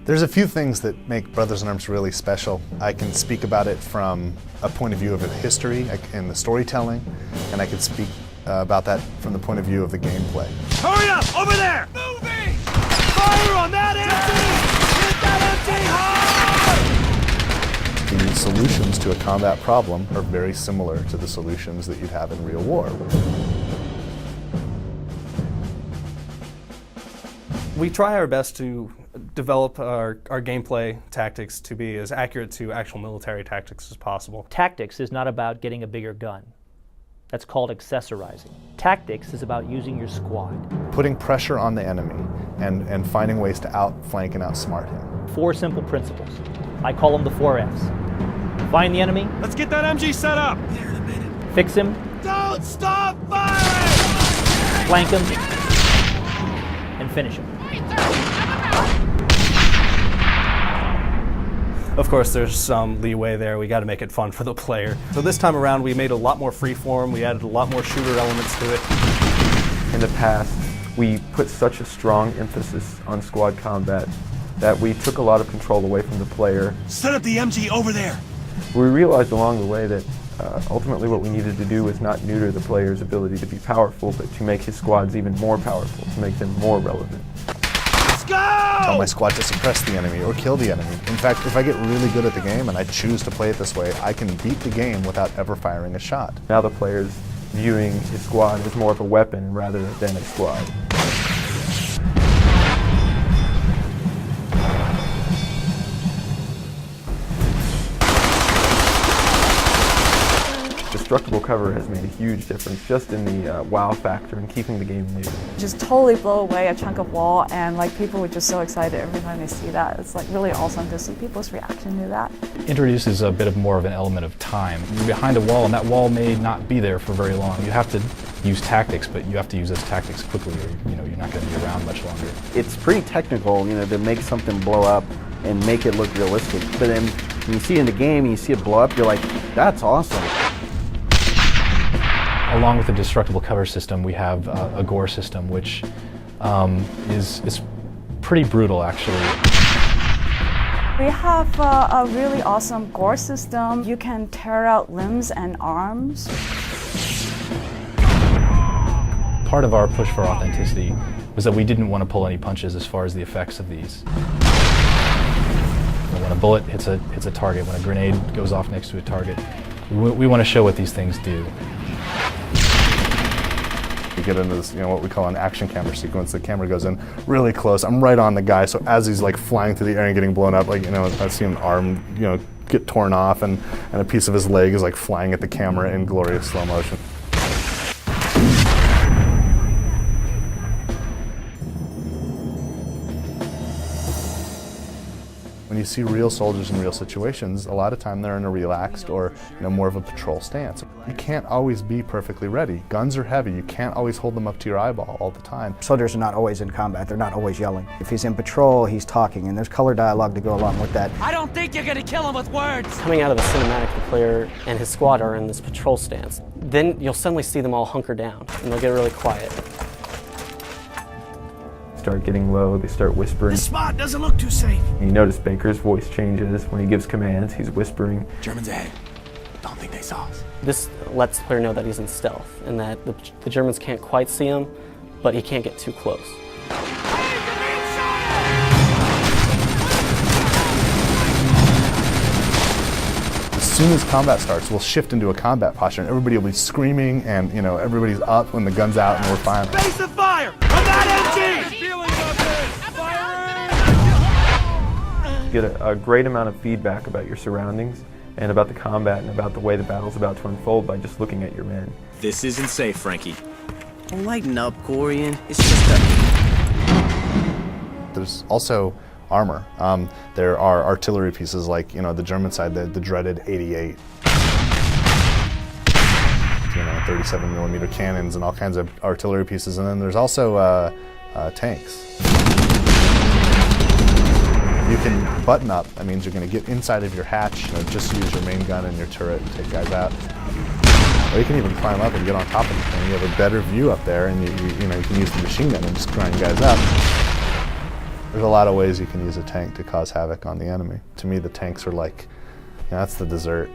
There's a few things that make Brothers in Arms really special. I can speak about it from a point of view of the history and the storytelling, and I can speak about that from the point of view of the gameplay. Hurry up! Over there! Moving! Fire on that empty! Hit that empty hard! The solutions to a combat problem are very similar to the solutions that you'd have in real war. We try our best to develop our gameplay tactics to be as accurate to actual military tactics as possible. Tactics is not about getting a bigger gun. That's called accessorizing. Tactics is about using your squad. Putting pressure on the enemy and finding ways to outflank and outsmart him. 4 simple principles. I call them the 4 Fs. Find the enemy. Let's get that MG set up! Fix him. Don't stop firing! Flank him. And finish him. Of course, there's some leeway there. We got to make it fun for the player. So this time around, we made a lot more freeform. We added a lot more shooter elements to it. In the past, we put such a strong emphasis on squad combat that we took a lot of control away from the player. Set up the MG over there! We realized along the way that ultimately what we needed to do was not neuter the player's ability to be powerful, but to make his squads even more powerful, to make them more relevant. Let's go! Tell my squad to suppress the enemy or kill the enemy. In fact, if I get really good at the game and I choose to play it this way, I can beat the game without ever firing a shot. Now the player's viewing his squad as more of a weapon rather than a squad. Destructible cover has made a huge difference just in the wow factor and keeping the game new. Just totally blow away a chunk of wall, and like people were just so excited every time they see that. It's like really awesome to see people's reaction to that. Introduces a bit more of an element of time. You're behind a wall and that wall may not be there for very long. You have to use tactics, but you have to use those tactics quickly or you're not going to be around much longer. It's pretty technical, to make something blow up and make it look realistic. But then when you see it in the game and you see it blow up, you're like, that's awesome. Along with the destructible cover system, we have a gore system, which is pretty brutal, actually. We have a really awesome gore system. You can tear out limbs and arms. Part of our push for authenticity was that we didn't want to pull any punches as far as the effects of these. When a bullet hits a target, when a grenade goes off next to a target, we want to show what these things do. We get into this, what we call an action camera sequence. The camera goes in really close. I'm right on the guy, so as he's like flying through the air and getting blown up, I see an arm, get torn off, and a piece of his leg is like flying at the camera in glorious slow motion. When you see real soldiers in real situations, a lot of time they're in a relaxed or more of a patrol stance. You can't always be perfectly ready. Guns are heavy. You can't always hold them up to your eyeball all the time. Soldiers are not always in combat. They're not always yelling. If he's in patrol, he's talking, and there's color dialogue to go along with that. I don't think you're gonna kill him with words! Coming out of the cinematic, the player and his squad are in this patrol stance. Then you'll suddenly see them all hunker down, and they'll get really quiet. Start getting low, they start whispering. This spot doesn't look too safe. You notice Baker's voice changes. When he gives commands, he's whispering. Germans ahead. Don't think they saw us. This lets the player know that he's in stealth, and that the Germans can't quite see him, but he can't get too close. As soon as combat starts, we'll shift into a combat posture, and everybody will be screaming, and everybody's up when the gun's out, and we're firing. Face the fire! From that MG! You get a great amount of feedback about your surroundings and about the combat and about the way the battle's about to unfold by just looking at your men. This isn't safe, Frankie. Lighten up, Corian. It's just There's also armor. There are artillery pieces like, the German side, the dreaded 88. 37 millimeter cannons and all kinds of artillery pieces. And then there's also tanks. You can button up. That means you're going to get inside of your hatch, just use your main gun and your turret and take guys out. Or you can even climb up and get on top of the thing. You have a better view up there, and you can use the machine gun and just grind guys up. There's a lot of ways you can use a tank to cause havoc on the enemy. To me, the tanks are like, that's the dessert.